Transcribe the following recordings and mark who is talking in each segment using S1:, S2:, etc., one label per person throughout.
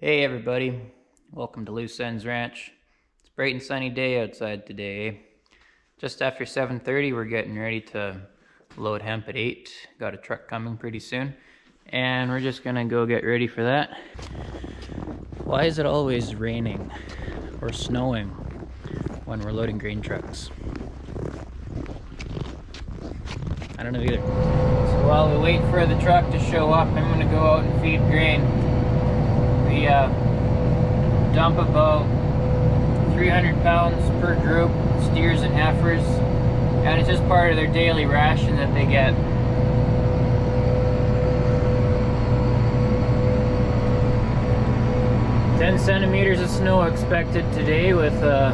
S1: Hey everybody, welcome to Loose Ends Ranch. It's a bright and sunny day outside today. Just after 7:30, we're getting ready to load hemp at 8. Got a truck coming pretty soon, and we're just gonna go get ready for that. Why is it always raining or snowing when we're loading grain trucks? I don't know either. So while we wait for the truck to show up, I'm gonna go out and feed grain. We dump about 300 pounds per group, steers and heifers, and it's just part of their daily ration that they get. "10 centimeters of snow expected today with a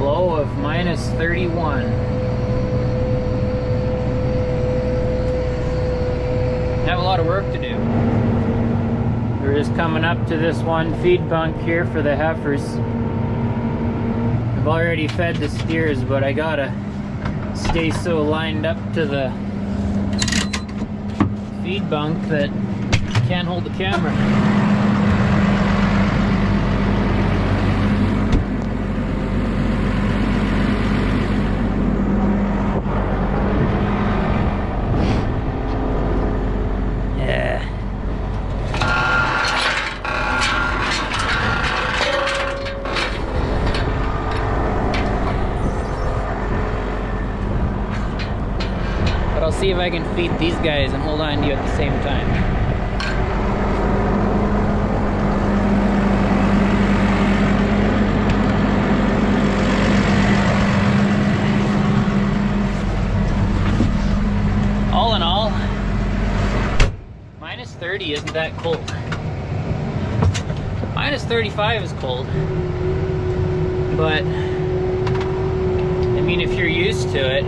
S1: low of minus 31. Have a lot of work to do. We're just coming up to this one feed bunk here for the heifers. I've already fed the steers, but I gotta stay so lined up to the feed bunk that I can't hold the camera. I'll see if I can feed these guys and hold on to you at the same time. All in all, minus 30 isn't that cold. Minus 35 is cold, but I mean, if you're used to it,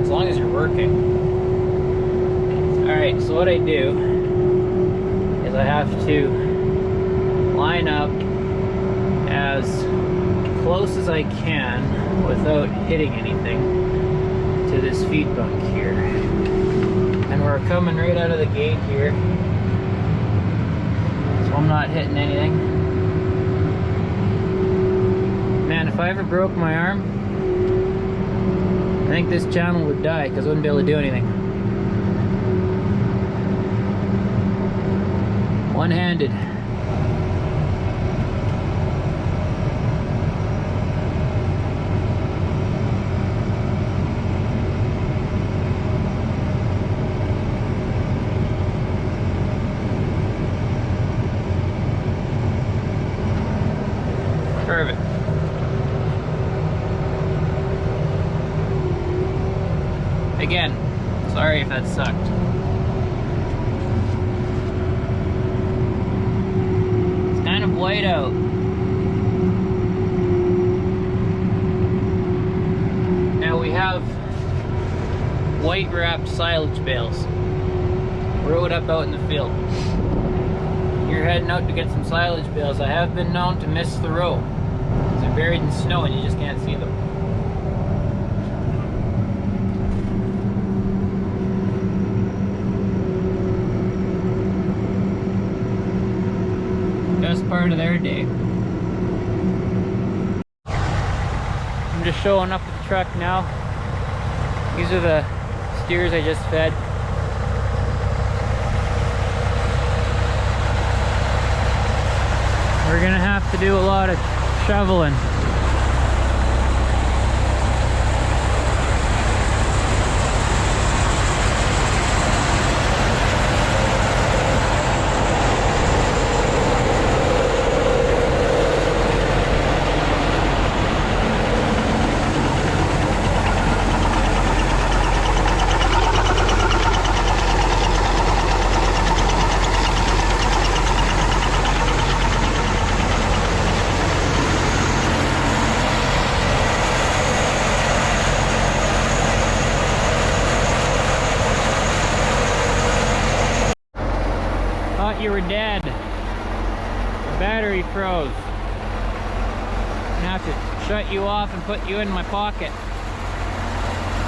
S1: as long as you're working. Alright, so what I do is I have to line up as close as I can without hitting anything to this feed bunk here. And we're coming right out of the gate here, so I'm not hitting anything. Man, if I ever broke my arm, I think this channel would die because I wouldn't be able to do anything. One-handed. Perfect. Again, sorry if that sucked. It's kind of white out. Now we have white wrapped silage bales rode up out in the field. You're heading out to get some silage bales. I have been known to miss the row because they're buried in snow and you just can't see them. Best part of their day. I'm just showing up with the truck now. These are the steers I just fed. We're gonna have to do a lot of shoveling. Thought you were dead. The battery froze. I'm gonna have to shut you off and put you in my pocket.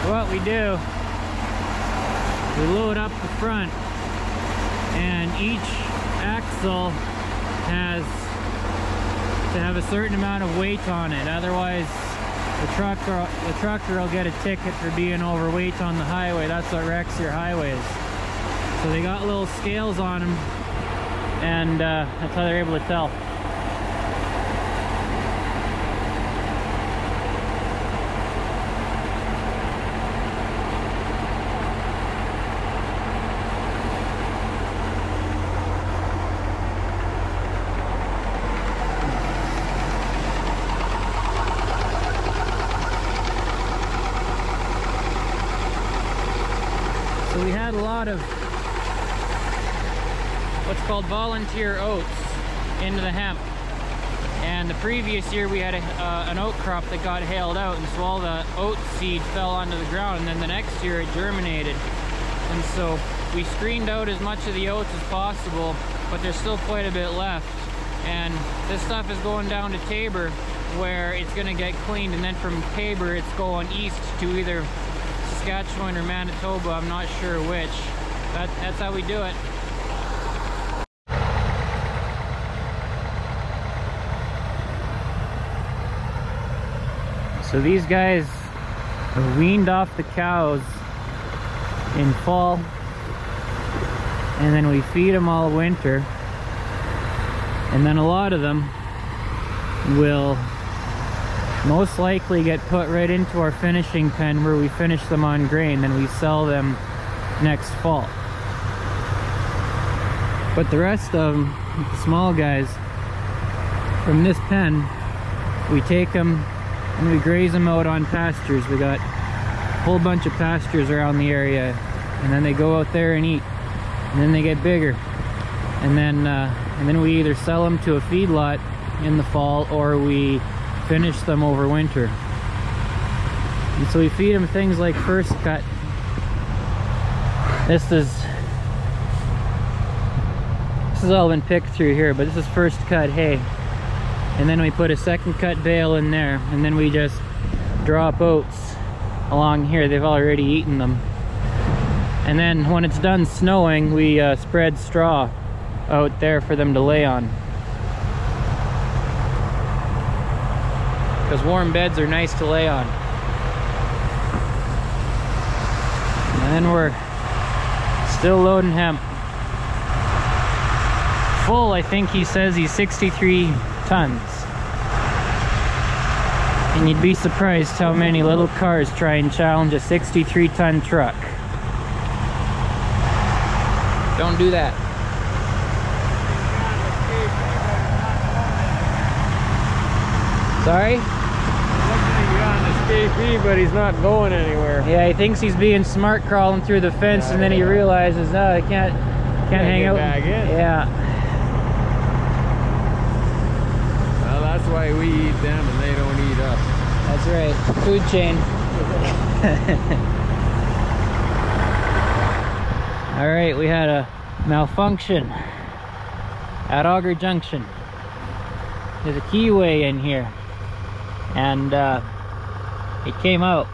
S1: So what we do, we load up the front and each axle has to have a certain amount of weight on it, otherwise the trucker will get a ticket for being overweight on the highway. That's what wrecks your highways. So they got little scales on them, and that's how they're able to tell. So we had a lot of what's called volunteer oats into the hemp, and the previous year we had an oat crop that got hailed out, and so all the oat seed fell onto the ground, and then the next year it germinated. And so we screened out as much of the oats as possible, but there's still quite a bit left, and this stuff is going down to Tabor where it's going to get cleaned, and then from Tabor it's going east to either Saskatchewan or Manitoba, I'm not sure which. That's how we do it. So these guys are weaned off the cows in fall, and then we feed them all winter, and then a lot of them will most likely get put right into our finishing pen where we finish them on grain, then we sell them next fall. But the rest of them, the small guys, from this pen, we take them and we graze them out on pastures. We got a whole bunch of pastures around the area, and then they go out there and eat, and then they get bigger, and then we either sell them to a feedlot in the fall or we finish them over winter. And so we feed them things like first cut. This has all been picked through here, but this is first cut hay. And then we put a second cut bale in there, and then we just drop oats along here. They've already eaten them. And then when it's done snowing, we spread straw out there for them to lay on. Because warm beds are nice to lay on. And then we're still loading hemp. Full, I think he says he's 63 tons. And you'd be surprised how many little cars try and challenge a 63-ton truck. Don't do that. Sorry?
S2: KP, but he's not going anywhere.
S1: Yeah, he thinks he's being smart crawling through the fence, and then he realizes, oh, I can't hang out.
S2: Back in.
S1: Yeah.
S2: Well, that's why we eat them and they don't eat us.
S1: That's right. Food chain. All right, we had a malfunction at Auger Junction. There's a keyway in here, and it came out.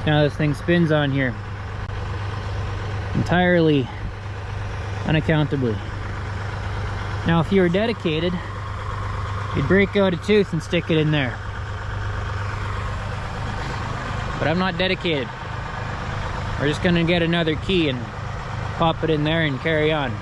S1: See how this thing spins on here entirely unaccountably. Now if you were dedicated, you'd break out a tooth and stick it in there, but I'm not dedicated. We're just gonna get another key and pop it in there and carry on.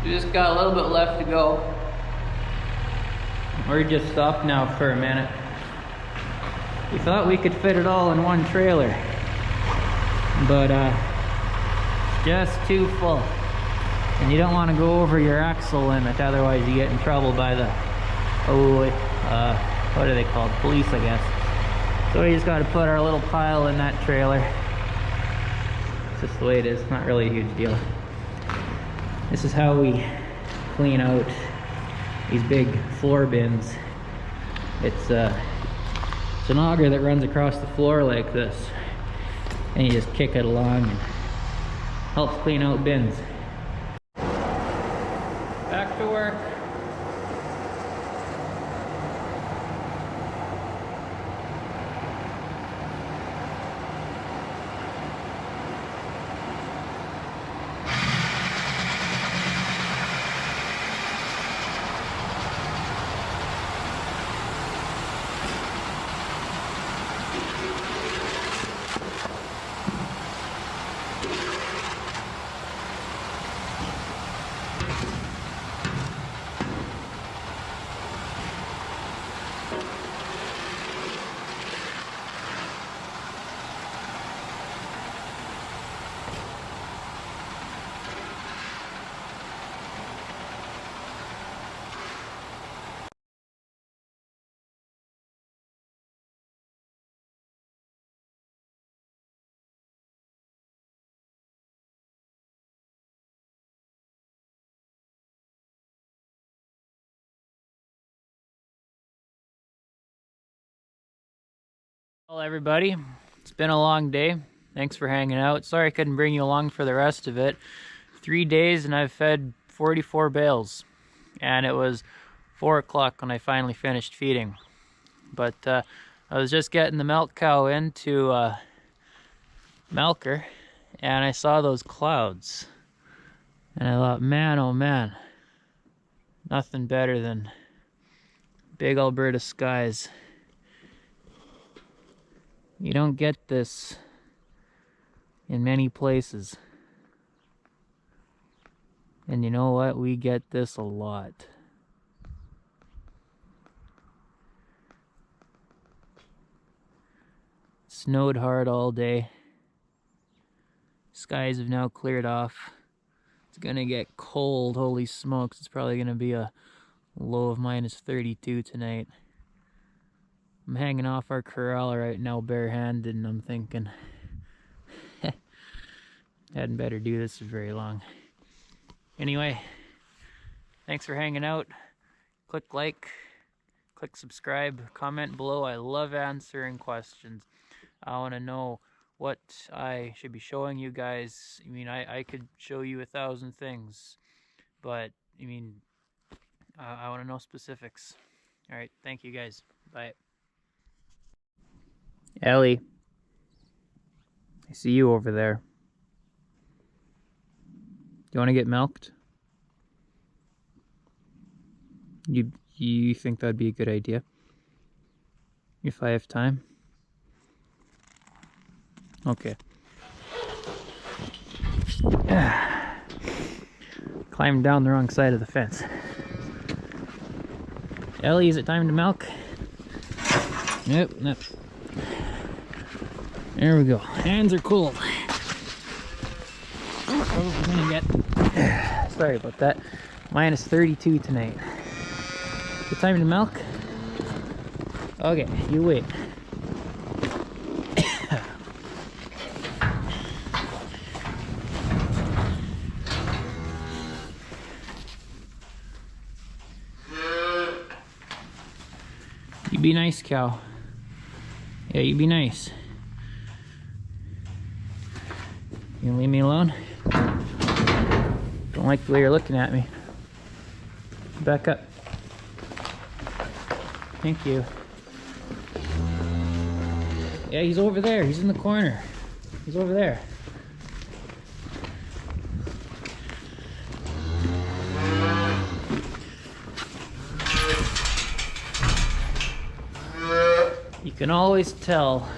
S1: We just got a little bit left to go. We're just stopped now for a minute. We thought we could fit it all in one trailer, but just too full. And you don't want to go over your axle limit, otherwise you get in trouble by the, what are they called? Police, I guess. So we just got to put our little pile in that trailer. It's just the way it is, not really a huge deal. This is how we clean out these big floor bins. It's an auger that runs across the floor like this, and you just kick it along and helps clean out bins. Back to work. Well, everybody, it's been a long day. Thanks for hanging out. Sorry I couldn't bring you along for the rest of it. 3 days and I've fed 44 bales, and it was 4 o'clock when I finally finished feeding. But I was just getting the milk cow into milk her, and I saw those clouds, and I thought, man, oh man, nothing better than big Alberta skies. You don't get this in many places. And you know what? We get this a lot. It snowed hard all day. Skies have now cleared off. It's gonna get cold, holy smokes. It's probably gonna be a low of -32 tonight. I'm hanging off our corral right now barehanded, and I'm thinking, hadn't better do this for very long. Anyway, thanks for hanging out. Click like, click subscribe, comment below. I love answering questions. I want to know what I should be showing you guys. I mean, I could show you 1,000 things, but I mean, I want to know specifics. All right, thank you guys. Bye. Ellie, I see you over there. Do you want to get milked? You think that'd be a good idea? If I have time? Okay. Climbed down the wrong side of the fence. Ellie, is it time to milk? Nope, nope. There we go. Hands are cold. Oh, we're gonna get... Sorry about that. -32 tonight. Good time to milk? Okay, you wait. You be nice, cow. Yeah, you be nice. You gonna leave me alone? Don't like the way you're looking at me. Back up. Thank you. Yeah, he's over there. He's in the corner. He's over there. You can always tell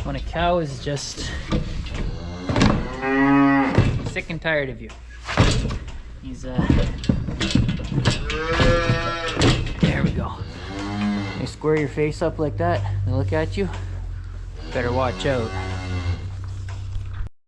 S1: when a cow is just sick and tired of you. He's there we go. You square your face up like that and look at you. Better watch out.